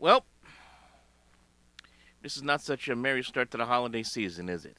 Well, this is not such a merry start to the holiday season, is it?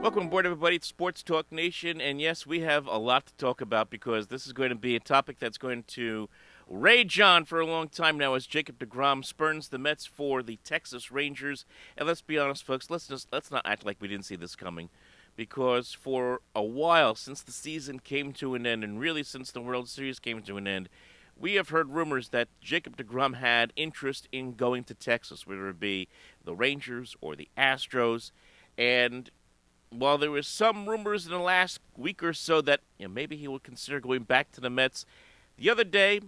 Welcome aboard, everybody. It's Sports Talk Nation, and yes, we have a lot to talk about because this is going to be a topic that's going to rage on for a long time now as Jacob deGrom spurns the Mets for the Texas Rangers. And let's be honest, folks, let's not act like we didn't see this coming, because for a while since the season came to an end, and really since the World Series came to an end, we have heard rumors that Jacob deGrom had interest in going to Texas, whether it be the Rangers or the Astros. And while there was some rumors in the last week or so that maybe he would consider going back to the Mets, the other day,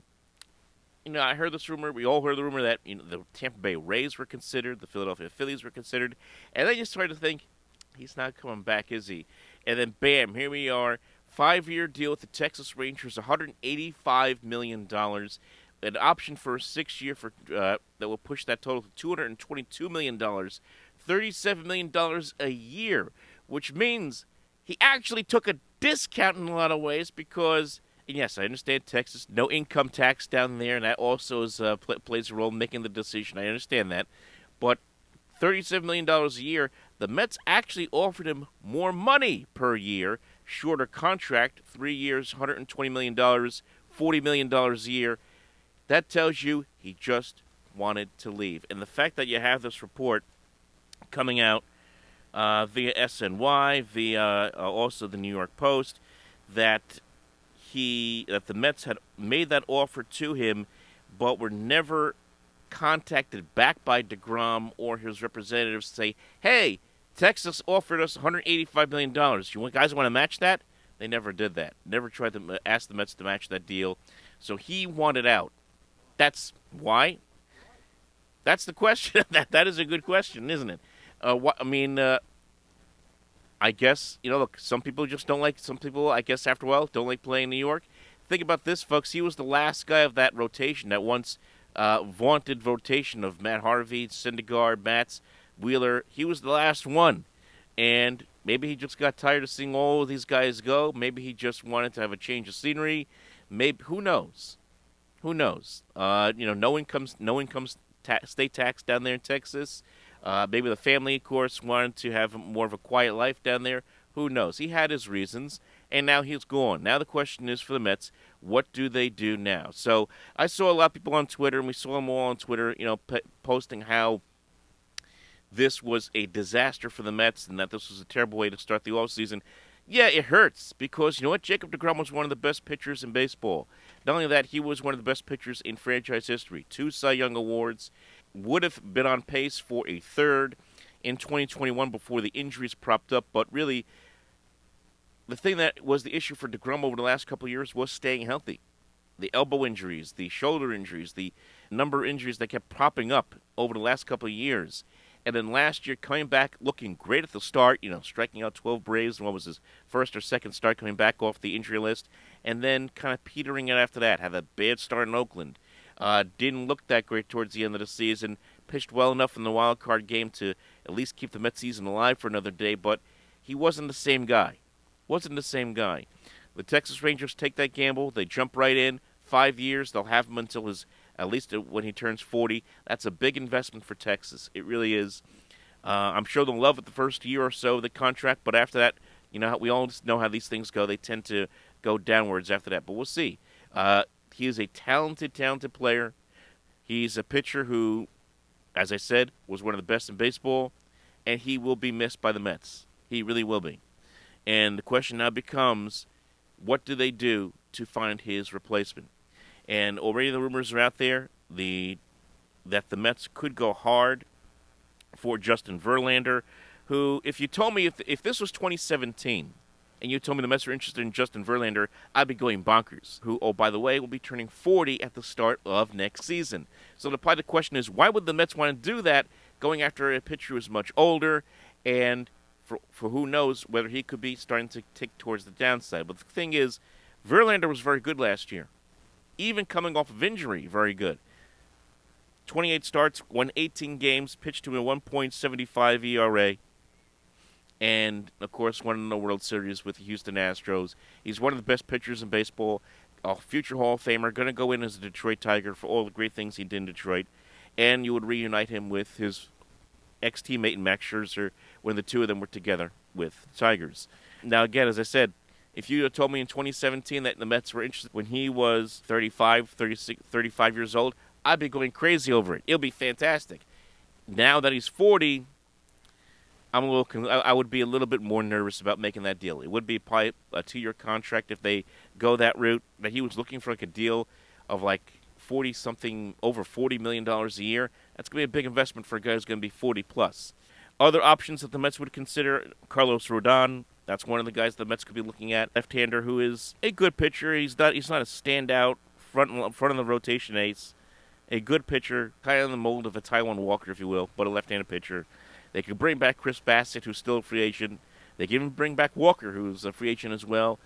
I heard this rumor. We all heard the rumor that the Tampa Bay Rays were considered, the Philadelphia Phillies were considered, and then you started to think he's not coming back, is he? And then bam, here we are, 5-year deal with the Texas Rangers, $185 million, an option for a 6-year for that will push that total to $222 million, $37 million a year, which means he actually took a discount in a lot of ways because, and yes, I understand Texas, no income tax down there, and that also plays a role in making the decision. I understand that. But $37 million a year, the Mets actually offered him more money per year, shorter contract, 3 years, $120 million, $40 million a year. That tells you he just wanted to leave. And the fact that you have this report coming out via SNY, via also the New York Post, that the Mets had made that offer to him, but were never contacted back by deGrom or his representatives to say, "Hey, Texas offered us $185 million. You guys want to match that?" They never did that. Never tried to ask the Mets to match that deal. So he wanted out. That's why. That's the question. that is a good question, isn't it? I guess, look, some people just don't like, some people, I guess, after a while, don't like playing in New York. Think about this, folks. He was the last guy of that rotation, that once vaunted rotation of Matt Harvey, Syndergaard, Matz, Wheeler. He was the last one. And maybe he just got tired of seeing all of these guys go. Maybe he just wanted to have a change of scenery. Maybe, who knows? Who knows? No incomes state tax down there in Texas. Maybe the family, of course, wanted to have more of a quiet life down there. Who knows? He had his reasons, and now he's gone. Now the question is for the Mets, what do they do now? So I saw a lot of people on Twitter, and we saw them all on Twitter, posting how this was a disaster for the Mets and that this was a terrible way to start the offseason. Yeah, it hurts because, you know what? Jacob deGrom was one of the best pitchers in baseball. Not only that, he was one of the best pitchers in franchise history. 2 Cy Young Awards, would have been on pace for a third in 2021 before the injuries propped up. But really, the thing that was the issue for deGrom over the last couple of years was staying healthy. The elbow injuries, the shoulder injuries, the number of injuries that kept popping up over the last couple of years. And then last year, coming back looking great at the start, striking out 12 Braves, and what was his first or second start coming back off the injury list, and then kind of petering it after that. Had a bad start in Oakland. Didn't look that great towards the end of the season. Pitched well enough in the wild card game to at least keep the Mets season alive for another day, but he wasn't the same guy. The Texas Rangers take that gamble. They jump right in. 5 years. They'll have him until at least when he turns 40. That's a big investment for Texas. It really is. I'm sure they'll love it the first year or so of the contract, but after that, we all know how these things go. They tend to go downwards after that, but we'll see. He is a talented player. He's a pitcher who, as I said, was one of the best in baseball, and he will be missed by the Mets. He really will be. And the question now becomes, what do they do to find his replacement? And already the rumors are out there that the Mets could go hard for Justin Verlander, who, if you told me if this was 2017 and you told me the Mets were interested in Justin Verlander, I'd be going bonkers. Who, oh, by the way, will be turning 40 at the start of next season. So the question is, why would the Mets want to do that going after a pitcher who is much older and for who knows whether he could be starting to tick towards the downside. But the thing is, Verlander was very good last year. Even coming off of injury, very good. 28 starts, won 18 games, pitched to a 1.75 ERA, and of course won the World Series with the Houston Astros. He's one of the best pitchers in baseball, a future Hall of Famer, going to go in as a Detroit Tiger for all the great things he did in Detroit, and you would reunite him with his ex-teammate Max Scherzer when the two of them were together with the Tigers. Now, again, as I said, if you had told me in 2017 that the Mets were interested when he was 35, 36, 35 years old, I'd be going crazy over it. It'll be fantastic. Now that he's 40, I would be a little bit more nervous about making that deal. It would be probably a 2-year contract if they go that route. That he was looking for like a deal of like 40 something, over $40 million a year. That's going to be a big investment for a guy who's going to be 40 plus. Other options that the Mets would consider: Carlos Rodon. That's one of the guys the Mets could be looking at. Left-hander who is a good pitcher. He's not a standout front of the rotation ace. A good pitcher, kind of in the mold of a Taiwan Walker, if you will, but a left-handed pitcher. They could bring back Chris Bassett, who's still a free agent. They could even bring back Walker, who's a free agent as well.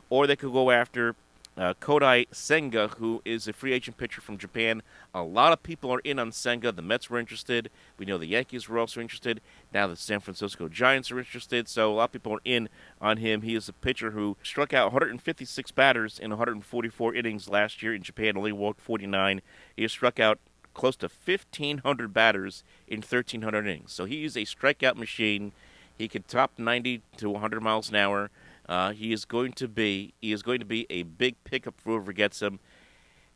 Or they could go after Kodai Senga, who is a free agent pitcher from Japan. A lot of people are in on Senga. The Mets were interested. We know the Yankees were also interested. Now the San Francisco Giants are interested. So a lot of people are in on him. He is a pitcher who struck out 156 batters in 144 innings last year in Japan, only walked 49. He has struck out close to 1,500 batters in 1,300 innings. So he is a strikeout machine. He could top 90 to 100 miles an hour. He is going to be a big pickup for whoever gets him.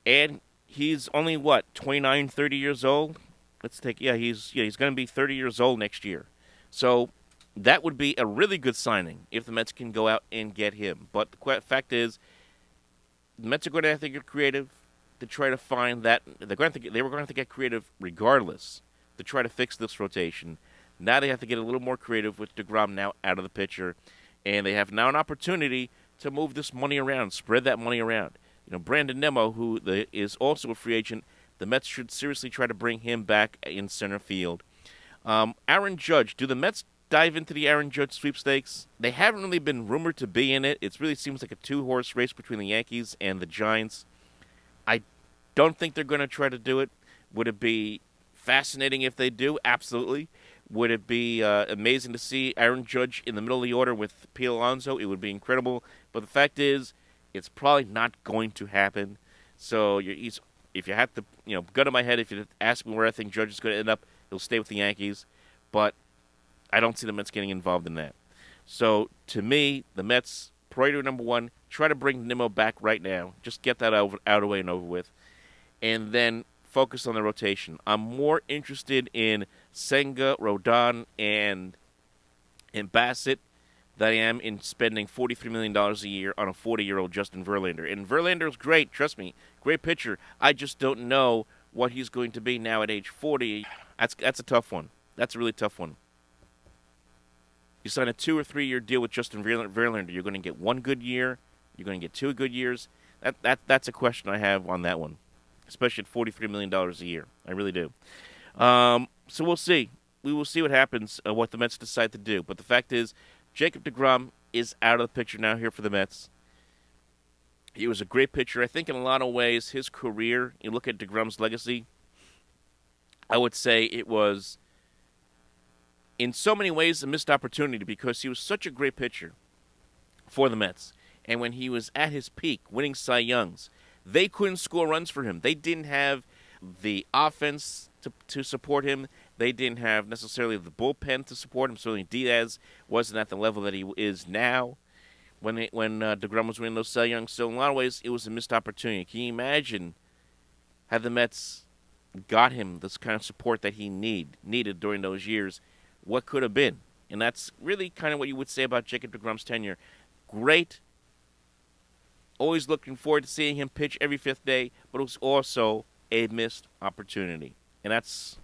And he's only 29, 30 years old. He's going to be 30 years old next year. So that would be a really good signing if the Mets can go out and get him. But the fact is, the Mets are going to have to get creative to try to find that. They were going to have to get creative regardless to try to fix this rotation. Now they have to get a little more creative with deGrom now out of the picture. And they have now an opportunity to move this money around, spread that money around. Brandon Nimmo, who is also a free agent, the Mets should seriously try to bring him back in center field. Aaron Judge, do the Mets dive into the Aaron Judge sweepstakes? They haven't really been rumored to be in it. It really seems like a two-horse race between the Yankees and the Giants. I don't think they're going to try to do it. Would it be fascinating if they do? Absolutely. Would it be amazing to see Aaron Judge in the middle of the order with Pete Alonso? It would be incredible. But the fact is, it's probably not going to happen. So if you have to, gun to my head, if you ask me where I think Judge is going to end up, he'll stay with the Yankees. But I don't see the Mets getting involved in that. So to me, the Mets, priority number one, try to bring Nimmo back right now. Just get that out of the way and over with. And then focus on the rotation. I'm more interested in Senga, Rodon, and Bassett than I am in spending $43 million a year on a 40-year-old Justin Verlander. And Verlander is great, trust me, great pitcher. I just don't know what he's going to be now at age 40. That's a tough one. That's a really tough one. You sign a 2 or 3 year deal with Justin Verlander, you're going to get 1 good year. You're going to get 2 good years. That's a question I have on that one, especially at $43 million a year. I really do. So we'll see. We will see what happens, what the Mets decide to do. But the fact is, Jacob deGrom is out of the picture now here for the Mets. He was a great pitcher. I think in a lot of ways, his career, you look at deGrom's legacy, I would say it was, in so many ways, a missed opportunity because he was such a great pitcher for the Mets. And when he was at his peak, winning Cy Youngs, they couldn't score runs for him. They didn't have the offense to support him. They didn't have necessarily the bullpen to support him. Certainly Diaz wasn't at the level that he is now when deGrom was winning those Cy Youngs. So in a lot of ways, it was a missed opportunity. Can you imagine had the Mets got him this kind of support that he needed during those years, what could have been? And that's really kind of what you would say about Jacob deGrom's tenure. Great. Always looking forward to seeing him pitch every 5th day, but it was also a missed opportunity. And that's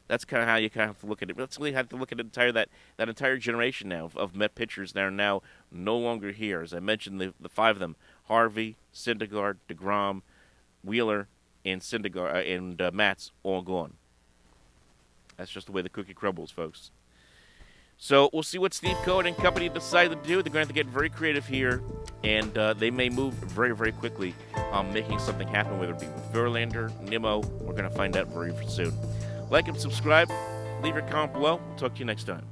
kind of how you kind of have to look at it. Let's really have to look at that entire generation now of Met pitchers that are now no longer here. As I mentioned, the 5 of them: Harvey, Syndergaard, deGrom, Wheeler, and Matz, all gone. That's just the way the cookie crumbles, folks. So we'll see what Steve Cohen and company decide to do. They're going to have to get very creative here, and they may move very, very quickly on making something happen, whether it be with Verlander, Nimmo. We're going to find out very soon. Like and subscribe. Leave your comment below. We'll talk to you next time.